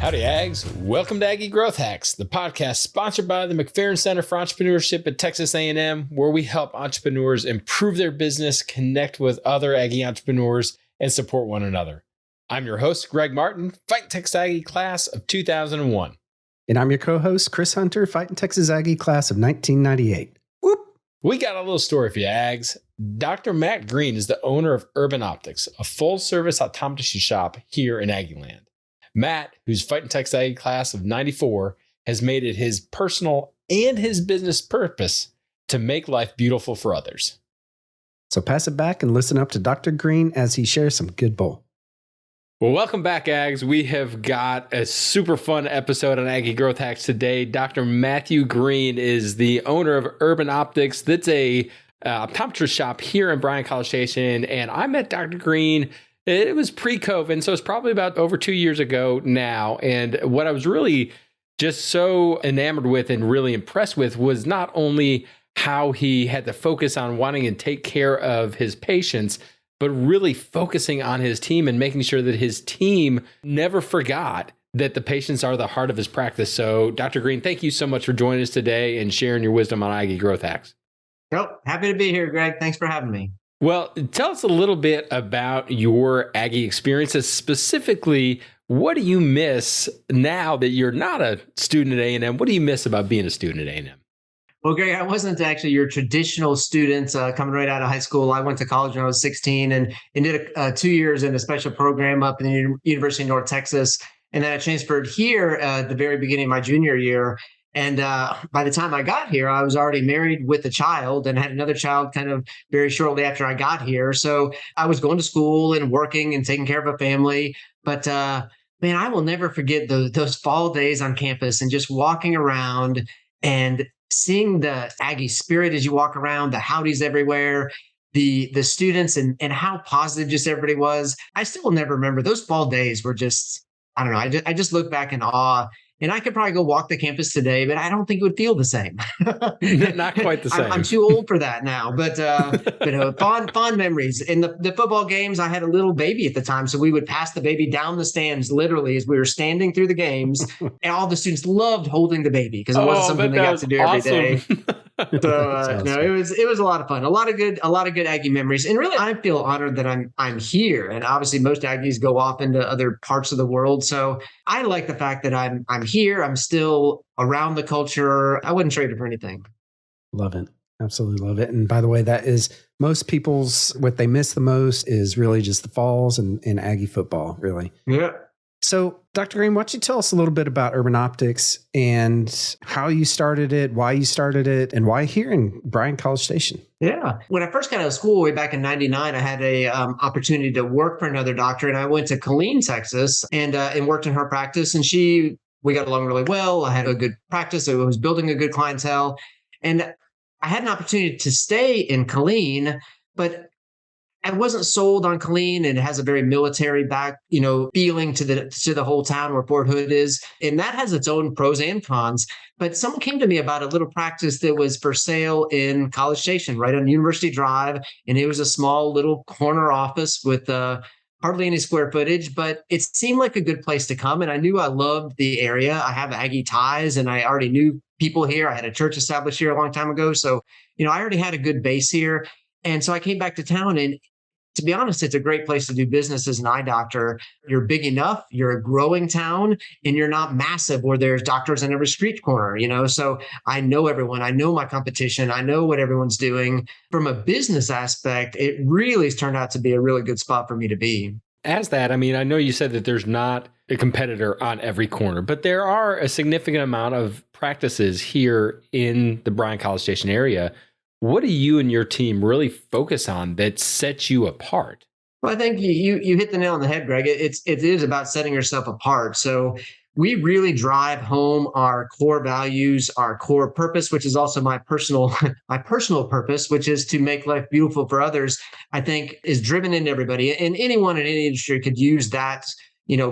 Howdy, Ags. Welcome to Aggie Growth Hacks, the podcast sponsored by the McFerrin Center for Entrepreneurship at Texas A&M, where we help entrepreneurs improve their business, connect with other Aggie entrepreneurs, and support one another. I'm your host, Greg Martin, Fighting Texas Aggie class of 2001. And I'm your co-host, Chris Hunter, Fighting Texas Aggie class of 1998. Whoop! We got a little story for you, Ags. Dr. Matt Greene is the owner of Urban Optics, a full-service optometry shop here in Aggieland. Matt, who's Fighting Texas Aggie class of 94, has made it his personal and his business purpose to make life beautiful for others. So pass it back and listen up to Dr. Greene as he shares some good bull. Well, welcome back, Ags. We have got a super fun episode on Aggie Growth Hacks today. Dr. Matthew Greene is the owner of Urban Optics. That's a optometrist shop here in Bryan College Station. And I met Dr. Greene. It was pre-COVID, so it's probably about over 2 years ago now. And what I was really just so enamored with and really impressed with was not only how he had to focus on wanting to take care of his patients, but really focusing on his team and making sure that his team never forgot that the patients are the heart of his practice. So, Dr. Greene, thank you so much for joining us today and sharing your wisdom on Aggie Growth Hacks. Nope, happy to be here, Greg. Thanks for having me. Well, tell us a little bit about your Aggie experiences. Specifically, what do you miss now that you're not a student at A&M? What do you miss about being a student at A&M? Well, Greg, I wasn't actually your traditional student coming right out of high school. I went to college when I was 16 and did 2 years in a special program up in the University of North Texas. And then I transferred here at the very beginning of my junior year. And by the time I got here, I was already married with a child and had another child kind of very shortly after I got here. So I was going to school and working and taking care of a family. But man, I will never forget those fall days on campus and just walking around and seeing the Aggie spirit as you walk around, the howdies everywhere, the students and how positive just everybody was. I still will never remember. Those fall days were just, I don't know, I just look back in awe. And I could probably go walk the campus today, but I don't think it would feel the same. Not quite the same. I'm too old for that now, but fond memories. In the football games, I had a little baby at the time, so we would pass the baby down the stands literally as we were standing through the games, and all the students loved holding the baby because it wasn't something they got to do every day. So no, it was a lot of fun, a lot of good Aggie memories, and really I feel honored that I'm here. And obviously, most Aggies go off into other parts of the world, so I like the fact that I'm here. I'm still around the culture. I wouldn't trade it for anything. Love it. Absolutely love it. And by the way, that is most people's, what they miss the most is really just the falls and Aggie football, really. Yeah. So, Dr. Greene, why don't you tell us a little bit about Urban Optics and how you started it, why you started it, and why here in Bryan College Station? Yeah. When I first got out of school way back in 99, I had a opportunity to work for another doctor, and I went to Greene, Texas, and worked in her practice. And we got along really well. I had a good practice. I was building a good clientele. And I had an opportunity to stay in Greene, but I wasn't sold on Greene, and it has a very military feeling to the whole town where Fort Hood is. And that has its own pros and cons. But someone came to me about a little practice that was for sale in College Station, right on University Drive. And it was a small little corner office with hardly any square footage, but it seemed like a good place to come. And I knew I loved the area. I have Aggie ties, and I already knew people here. I had a church established here a long time ago. So, I already had a good base here. And so I came back to town, and to be honest, it's a great place to do business as an eye doctor. You're big enough, you're a growing town, and you're not massive where there's doctors on every street corner, So I know everyone. I know my competition. I know what everyone's doing. From a business aspect, it really has turned out to be a really good spot for me to be. As that, I know you said that there's not a competitor on every corner, but there are a significant amount of practices here in the Bryan College Station area. What do you and your team really focus on that sets you apart? Well, I think you hit the nail on the head, Greg. It is about setting yourself apart. So we really drive home our core values, our core purpose, which is also my personal purpose, which is to make life beautiful for others. I think is driven into everybody, and anyone in any industry could use that,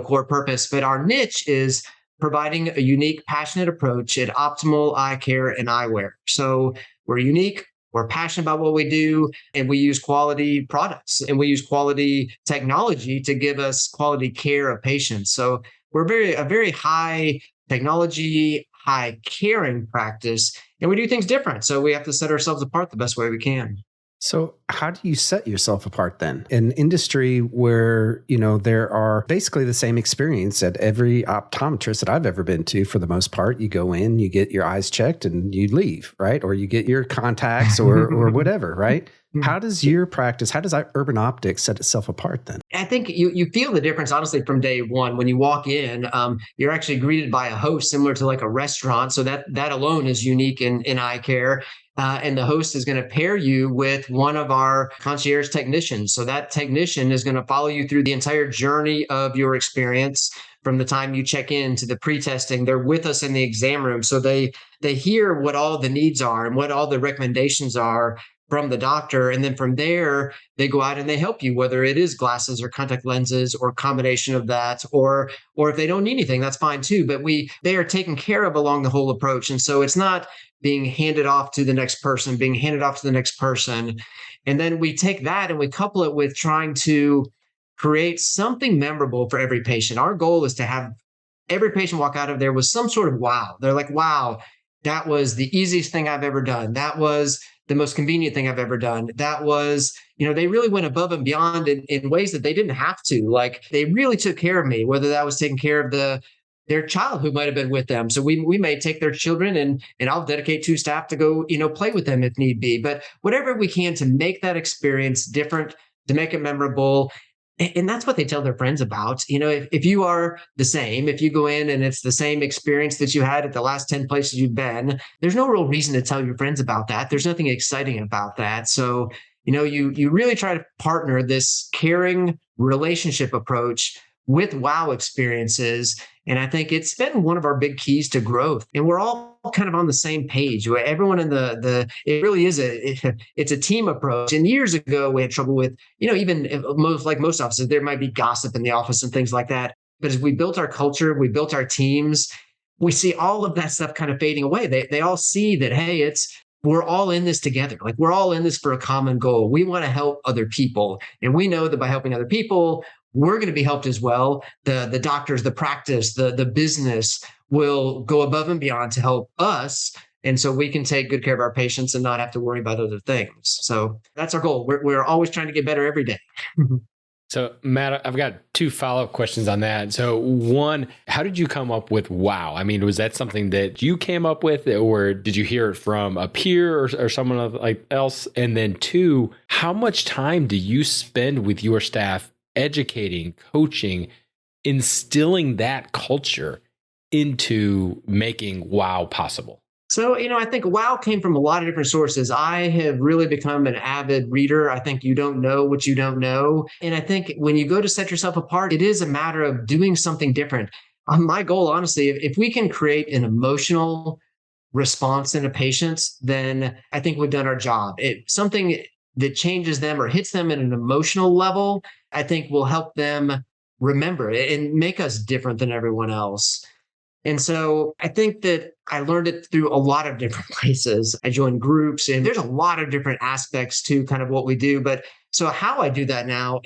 core purpose. But our niche is providing a unique, passionate approach at optimal eye care and eyewear. So we're unique. We're passionate about what we do, and we use quality products and we use quality technology to give us quality care of patients. So we're a very high technology, high caring practice, and we do things different. So we have to set ourselves apart the best way we can. So how do you set yourself apart then? An industry where, there are basically the same experience at every optometrist that I've ever been to for the most part. You go in, you get your eyes checked and you leave, right? Or you get your contacts or whatever, right? How does Urban Optics set itself apart then? I think you feel the difference, honestly, from day one. When you walk in, you're actually greeted by a host similar to like a restaurant. So that alone is unique in eye care. And the host is going to pair you with one of our concierge technicians. So that technician is going to follow you through the entire journey of your experience from the time you check in to the pre-testing. They're with us in the exam room. So they hear what all the needs are and what all the recommendations are from the doctor. And then from there, they go out and they help you, whether it is glasses or contact lenses or combination of that, or if they don't need anything, that's fine too. But they are taken care of along the whole approach. And so it's not being handed off to the next person, And then we take that and we couple it with trying to create something memorable for every patient. Our goal is to have every patient walk out of there with some sort of wow. They're like, wow, that was the easiest thing I've ever done. That was the most convenient thing I've ever done. That was, they really went above and beyond in ways that they didn't have to. Like they really took care of me, whether that was taking care of their child who might have been with them. So we may take their children and I'll dedicate 2 staff to go, play with them if need be. But whatever we can to make that experience different, to make it memorable. And that's what they tell their friends about. If you are the same, if you go in and it's the same experience that you had at the last 10 places you've been, there's no real reason to tell your friends about that. There's nothing exciting about that. So, you really try to partner this caring relationship approach with wow experiences. And I think it's been one of our big keys to growth. And we're all kind of on the same page. Everyone in it really is it's a team approach. And years ago, we had trouble with, even most offices, there might be gossip in the office and things like that. But as we built our culture, we built our teams, we see all of that stuff kind of fading away. They all see that, hey, we're all in this together. Like we're all in this for a common goal. We want to help other people. And we know that by helping other people, we're going to be helped as well. The doctors, the practice, the business will go above and beyond to help us. And so we can take good care of our patients and not have to worry about other things. So that's our goal. We're always trying to get better every day. So Matt, I've got 2 follow-up questions on that. So one, how did you come up with wow? I mean, was that something that you came up with or did you hear it from a peer or someone else? And then 2, how much time do you spend with your staff educating, coaching, instilling that culture into making wow possible? So, I think wow came from a lot of different sources. I have really become an avid reader. I think you don't know what you don't know. And I think when you go to set yourself apart, it is a matter of doing something different. My goal, honestly, if we can create an emotional response in a patient, then I think we've done our job. Something that changes them or hits them at an emotional level, I think will help them remember it and make us different than everyone else. And so I think that I learned it through a lot of different places. I joined groups and there's a lot of different aspects to kind of what we do. But so how I do that now,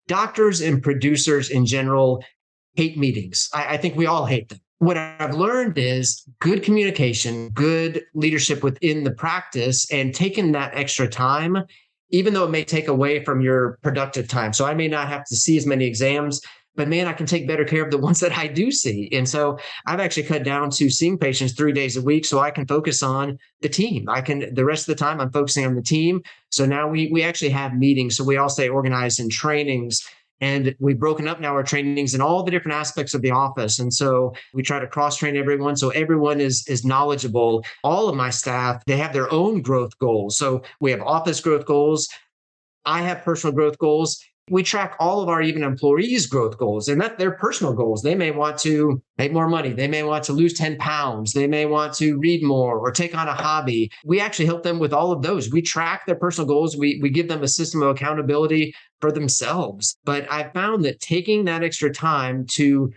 doctors and producers in general hate meetings. I think we all hate them. What I've learned is good communication, good leadership within the practice, and taking that extra time, even though it may take away from your productive time. So I may not have to see as many exams, but man, I can take better care of the ones that I do see. And so I've actually cut down to seeing patients 3 days a week so I can focus on the team. The rest of the time I'm focusing on the team. So now we actually have meetings. So we all stay organized in trainings. And we've broken up now our trainings in all the different aspects of the office. And so we try to cross-train everyone so everyone is knowledgeable. All of my staff, they have their own growth goals. So we have office growth goals. I have personal growth goals. We track all of our even employees' growth goals, and that they're personal goals. They may want to make more money. They may want to lose 10 pounds. They may want to read more or take on a hobby. We actually help them with all of those. We track their personal goals. We give them a system of accountability for themselves. But I found that taking that extra time to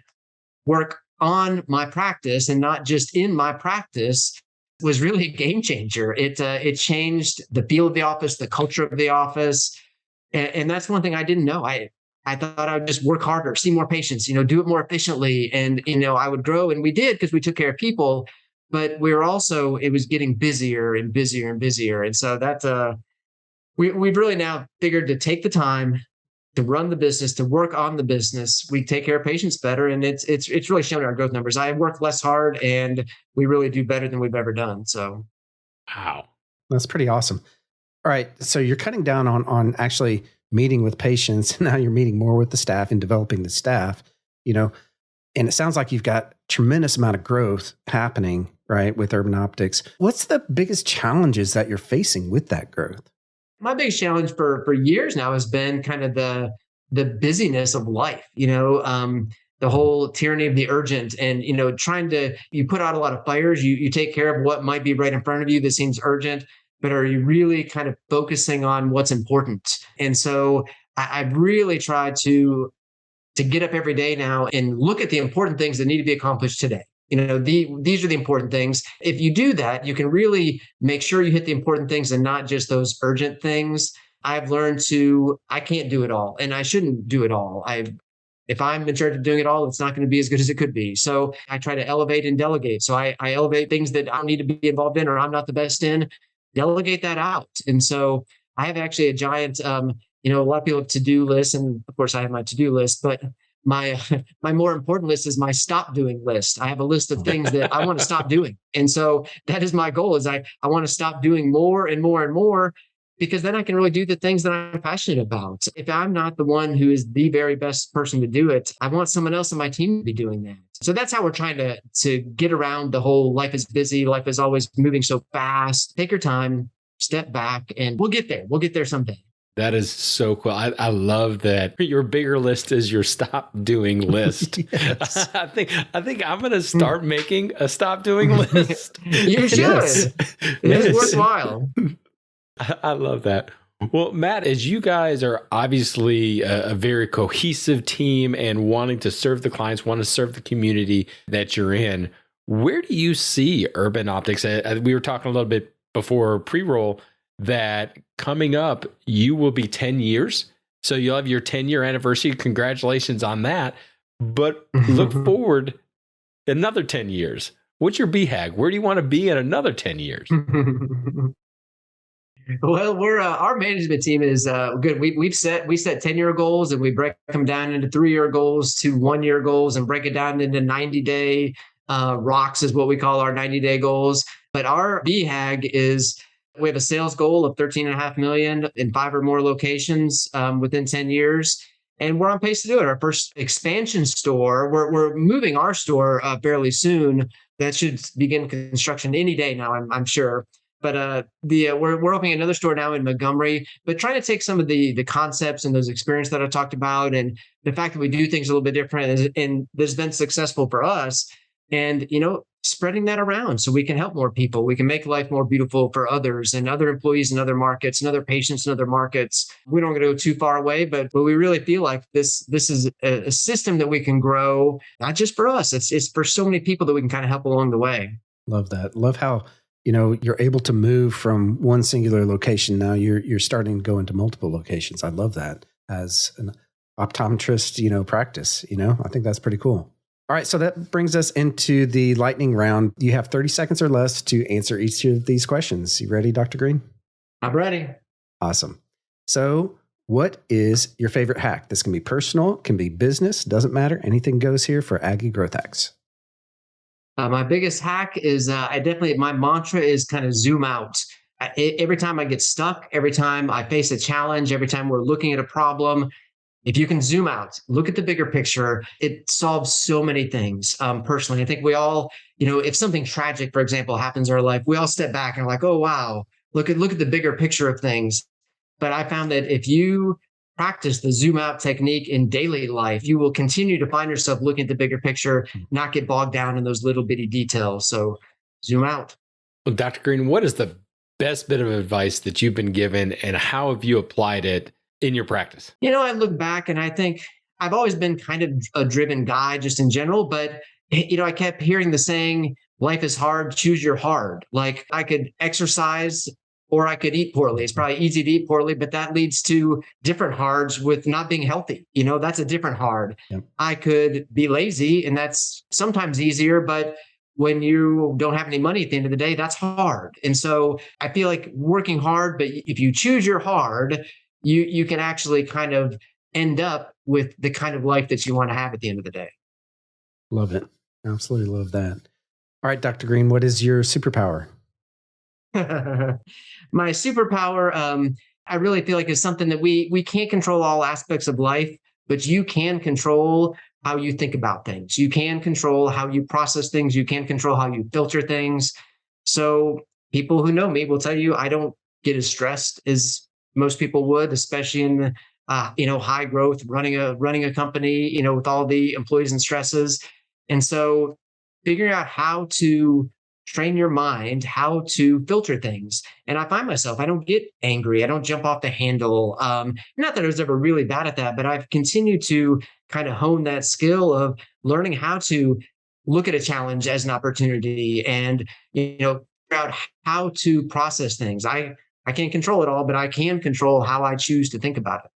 work on my practice and not just in my practice was really a game changer. It changed the feel of the office, the culture of the office. And that's one thing I didn't know. I I thought I would just work harder, see more patients, do it more efficiently. And, I would grow, and we did because we took care of people, but it was getting busier and busier and busier. And so we've really now figured to take the time to run the business, to work on the business. We take care of patients better, and it's really shown in our growth numbers. I work less hard, and we really do better than we've ever done. So, Wow. That's pretty awesome. All right. So you're cutting down on actually meeting with patients. Now you're meeting more with the staff and developing the staff, and it sounds like you've got tremendous amount of growth happening, right, with Urban Optics. What's the biggest challenges that you're facing with that growth? my biggest challenge for years now has been kind of the busyness of life, the whole tyranny of the urgent, and, you put out a lot of fires, you take care of what might be right in front of you that seems urgent, but are you really kind of focusing on what's important? And so I've really tried to get up every day now and look at the important things that need to be accomplished today. These are the important things. If you do that, you can really make sure you hit the important things and not just those urgent things. I've learned I can't do it all, and I shouldn't do it all. If I'm in charge of doing it all, it's not going to be as good as it could be. So I try to elevate and delegate. So I elevate things that I don't need to be involved in or I'm not the best in, delegate that out. And so I have actually a giant, a lot of people have to-do lists, and of course I have my to-do list, but my more important list is my stop doing list. I have a list of things that I want to stop doing. And so that is my goal, is I want to stop doing more and more and more, because then I can really do the things that I'm passionate about. If I'm not the one who is the very best person to do it, I want someone else on my team to be doing that. So that's how we're trying to get around the whole life is busy, life is always moving so fast. Take your time, step back, and we'll get there. We'll get there someday. That is so cool. I love that your bigger list is your stop doing list. Yes. I think I'm going to start making a stop doing list. You should. Yes. It is worthwhile. I love that. Well, Matt, as you guys are obviously a very cohesive team and wanting to serve the clients, want to serve the community that you're in, where do you see Urban Optics? We were talking a little bit before pre-roll that coming up, you will be 10 years. So you'll have your 10-year anniversary. Congratulations on that. But look forward another 10 years. What's your BHAG? Where do you want to be in another 10 years? Well, we're our management team is good. We set 10-year goals, and we break them down into 3-year goals to 1-year goals, and break it down into 90-day rocks is what we call our 90-day goals. But our BHAG is, we have a sales goal of 13.5 million in 5 or more locations within 10 years. And we're on pace to do it. Our first expansion store, we're moving our store fairly soon. That should begin construction any day now, I'm sure. But we're opening another store now in Montgomery, but trying to take some of the concepts and those experiences that I talked about, and the fact that we do things a little bit different, and that's been successful for us, and spreading that around so we can help more people. We can make life more beautiful for others and other employees in other markets and other patients in other markets. We don't want to go too far away, but we really feel like this is a system that we can grow, not just for us. It's for so many people that we can kind of help along the way. Love that. Love how you're able to move from one singular location. Now you're starting to go into multiple locations. I love that as an optometrist, practice. I think that's pretty cool. All right. So that brings us into the lightning round. You have 30 seconds or less to answer each of these questions. You ready, Dr. Greene? I'm ready. Awesome. So what is your favorite hack? This can be personal, can be business, doesn't matter. Anything goes here for Aggie Growth Hacks. My biggest hack is my mantra is kind of zoom out. Every time I get stuck, every time I face a challenge, every time we're looking at a problem, if you can zoom out, look at the bigger picture, it solves so many things. Personally, I think we all, if something tragic, for example, happens in our life, we all step back and are like, oh, wow, look at the bigger picture of things. But I found that if you practice the zoom out technique in daily life, you will continue to find yourself looking at the bigger picture, not get bogged down in those little bitty details. So zoom out. Well, Dr. Greene, what is the best bit of advice that you've been given, and how have you applied it in your practice? I look back and I think I've always been kind of a driven guy just in general, but I kept hearing the saying, life is hard, choose your hard. Like I could exercise or I could eat poorly. It's probably easy to eat poorly, but that leads to different hards with not being healthy. That's a different hard. Yep. I could be lazy, and that's sometimes easier, but when you don't have any money at the end of the day, that's hard. And so I feel like working hard, but if you choose your hard, you can actually kind of end up with the kind of life that you want to have at the end of the day. Love it. Absolutely love that. All right, Dr. Greene, what is your superpower? My superpower, I really feel like is something that we can't control all aspects of life, but you can control how you think about things. You can control how you process things. You can control how you filter things. So people who know me will tell you I don't get as stressed as most people would, especially in high growth, running a company, with all the employees and stresses. And so figuring out how to train your mind, how to filter things. And I find myself, I don't get angry. I don't jump off the handle. Not that I was ever really bad at that, but I've continued to kind of hone that skill of learning how to look at a challenge as an opportunity and, figure out how to process things. I can't control it all, but I can control how I choose to think about it.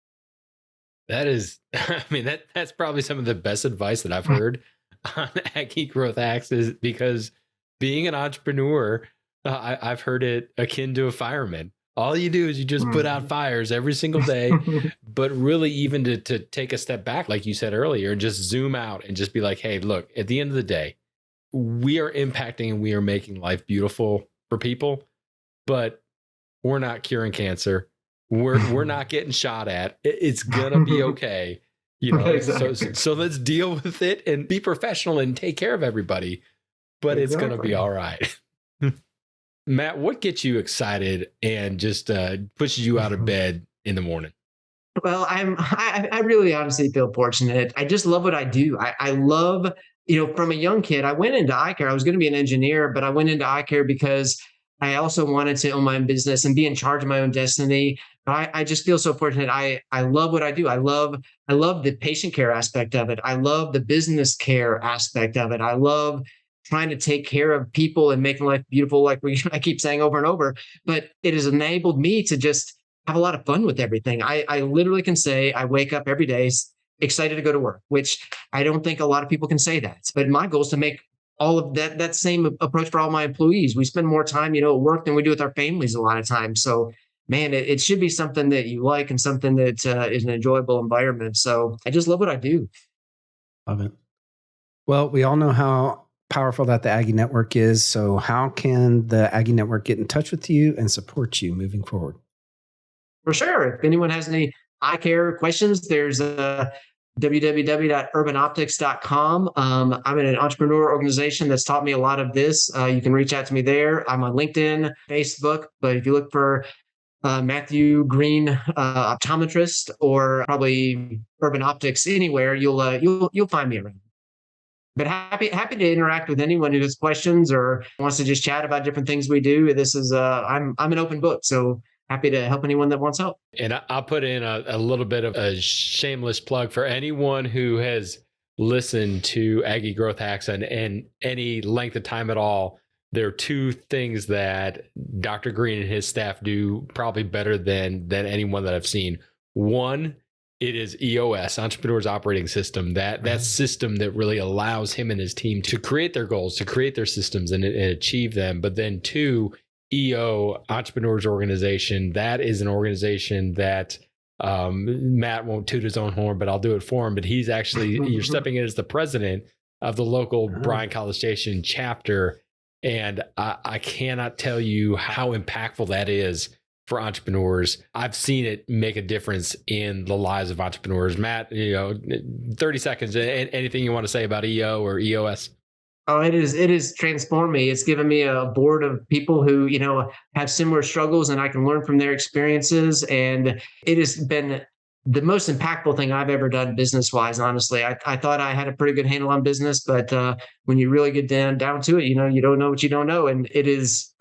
That is, I mean, that's probably some of the best advice that I've heard on Aggie Growth Hacks, is because being an entrepreneur, I've heard it akin to a fireman. All you do is you just put out fires every single day, but really even to take a step back, like you said earlier, and just zoom out and just be like, hey, look, at the end of the day, we are impacting and we are making life beautiful for people, but we're not curing cancer. We're not getting shot at. It's gonna be okay. Exactly. So let's deal with it and be professional and take care of everybody, but It's gonna be all right. Matt, what gets you excited and just pushes you out of bed in the morning? Well, I really honestly feel fortunate. I just love what I do. I love, from a young kid, I went into eye care. I was going to be an engineer, but I went into eye care because I also wanted to own my own business and be in charge of my own destiny. I just feel so fortunate. I love what I do. I love the patient care aspect of it. I love the business care aspect of it. I love trying to take care of people and making life beautiful, like I keep saying over and over. But it has enabled me to just have a lot of fun with everything. I literally can say I wake up every day excited to go to work, which I don't think a lot of people can say that. But my goal is to make all of that same approach for all my employees. We spend more time, at work than we do with our families a lot of times. So, man, it should be something that you like and something that is an enjoyable environment. So I just love what I do. Love it. Well, we all know how powerful that the Aggie Network is. So how can the Aggie Network get in touch with you and support you moving forward? For sure. If anyone has any eye care questions, there's www.urbanoptics.com. I'm in an entrepreneur organization that's taught me a lot of this. You can reach out to me there. I'm on LinkedIn, Facebook, but if you look for Matthew Greene, optometrist, or probably Urban Optics anywhere, you'll find me around. But happy to interact with anyone who has questions or wants to just chat about different things we do. This is I'm an open book, so happy to help anyone that wants help. And I'll put in a little bit of a shameless plug for anyone who has listened to Aggie Growth Hacks and any length of time at all. There are two things that Dr. Greene and his staff do probably better than anyone that I've seen. One, it is EOS, Entrepreneur's Operating System, that system that really allows him and his team to create their goals, to create their systems and achieve them. But then two, EO, Entrepreneurs Organization, that is an organization that Matt won't toot his own horn, but I'll do it for him. But he's actually, you're stepping in as the president of the local Bryan College Station chapter. And I cannot tell you how impactful that is for entrepreneurs. I've seen it make a difference in the lives of entrepreneurs. Matt, 30 seconds, anything you want to say about EO or EOS? Oh, it is transformed me. It's given me a board of people who, have similar struggles, and I can learn from their experiences. And it has been the most impactful thing I've ever done business-wise, honestly. I thought I had a pretty good handle on business, but when you really get down to it, you don't know what you don't know. And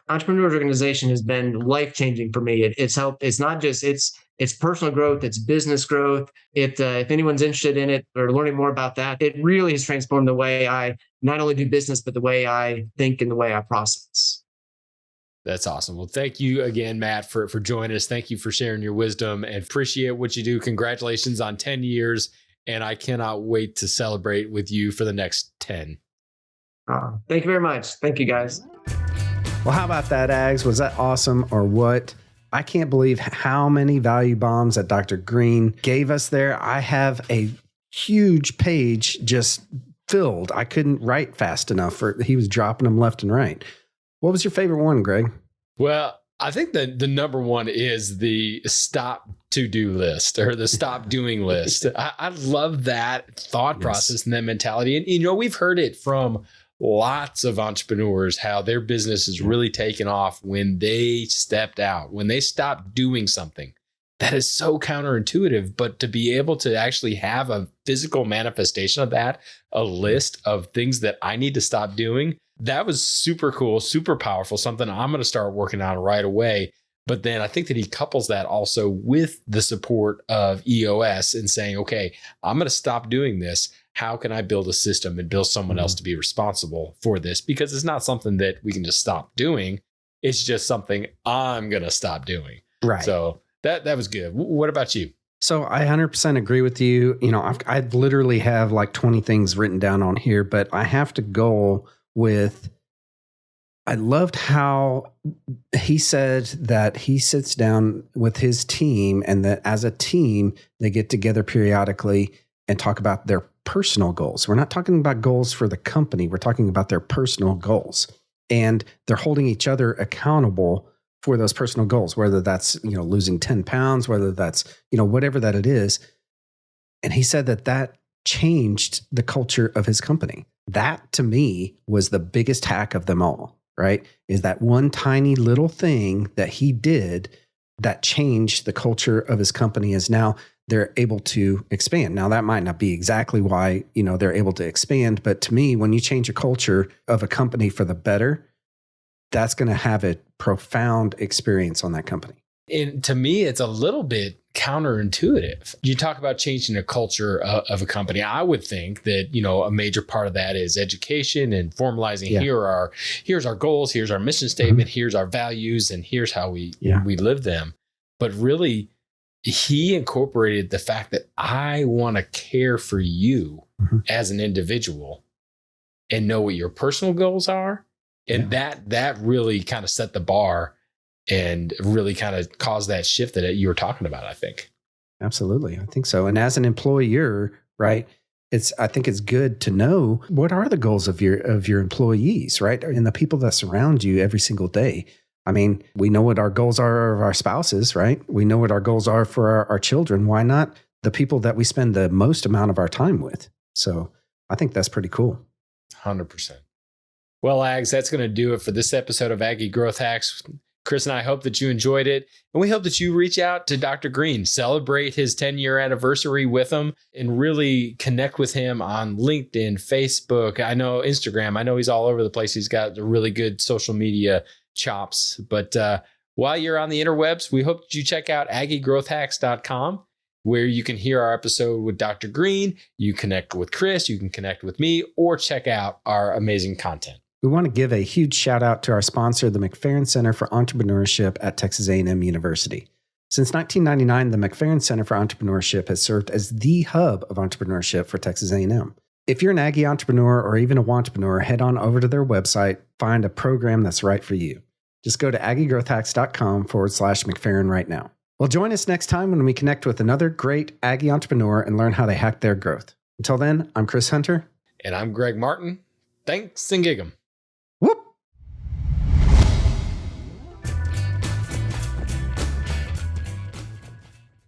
Entrepreneurs Organization has been life-changing for me. It's helped. It's not just, it's personal growth, it's business growth. If anyone's interested in it or learning more about that, it really has transformed the way I not only do business, but the way I think and the way I process. That's awesome. Well, thank you again, Matt, for joining us. Thank you for sharing your wisdom and appreciate what you do. Congratulations on 10 years. And I cannot wait to celebrate with you for the next 10. Thank you very much. Thank you, guys. Well, how about that, Ags? Was that awesome or what? I can't believe how many value bombs that Dr. Greene gave us there. I have a huge page just filled. I couldn't write fast enough. He was dropping them left and right. What was your favorite one, Greg? Well, I think the number one is the stop to-do list or the stop doing list. I love that thought process and that mentality. And, we've heard it from lots of entrepreneurs, how their business is really taken off when they stepped out, when they stopped doing something. That is so counterintuitive, but to be able to actually have a physical manifestation of that, a list of things that I need to stop doing, that was super cool, super powerful, something I'm going to start working on right away. But then I think that he couples that also with the support of EOS and saying, okay, I'm going to stop doing this. How can I build a system and build someone else to be responsible for this? Because it's not something that we can just stop doing. It's just something I'm going to stop doing. Right. So that was good. What about you? So I 100% agree with you. I've literally have like 20 things written down on here, but I have to go with, I loved how he said that he sits down with his team and that as a team, they get together periodically and talk about their personal goals. We're not talking about goals for the company. We're talking about their personal goals, and they're holding each other accountable for those personal goals, whether that's, losing 10 pounds, whether that's, whatever that it is. And he said that changed the culture of his company. That to me was the biggest hack of them all, right? Is that one tiny little thing that he did that changed the culture of his company is now they're able to expand. Now that might not be exactly why, they're able to expand, but to me, when you change a culture of a company for the better, that's going to have a profound experience on that company. And to me, it's a little bit counterintuitive. You talk about changing the culture of a company. I would think that, a major part of that is education and formalizing. Yeah. Here's our goals. Here's our mission statement. Here's our values. And here's how we live them. But really, he incorporated the fact that I want to care for you as an individual and know what your personal goals are. And that really kind of set the bar and really kind of caused that shift that you were talking about, I think. Absolutely. I think so. And as an employer, right, I think it's good to know what are the goals of your employees, right? And the people that surround you every single day. I mean, we know what our goals are of our spouses, right? We know what our goals are for our children. Why not the people that we spend the most amount of our time with? So I think that's pretty cool. 100%. Well, Ags, that's going to do it for this episode of Aggie Growth Hacks. Chris and I hope that you enjoyed it. And we hope that you reach out to Dr. Greene, celebrate his 10-year anniversary with him, and really connect with him on LinkedIn, Facebook. I know Instagram. I know he's all over the place. He's got really good social media chops. But while you're on the interwebs, we hope that you check out aggiegrowthhacks.com, where you can hear our episode with Dr. Greene. You connect with Chris, you can connect with me, or check out our amazing content. We want to give a huge shout out to our sponsor, the McFerrin Center for Entrepreneurship at Texas A&M University. Since 1999, the McFerrin Center for Entrepreneurship has served as the hub of entrepreneurship for Texas A&M. If you're an Aggie entrepreneur or even a wantrepreneur, head on over to their website, find a program that's right for you. Just go to aggiegrowthhacks.com/McFerrin right now. Well, join us next time when we connect with another great Aggie entrepreneur and learn how they hack their growth. Until then, I'm Chris Hunter. And I'm Greg Martin. Thanks and gig 'em.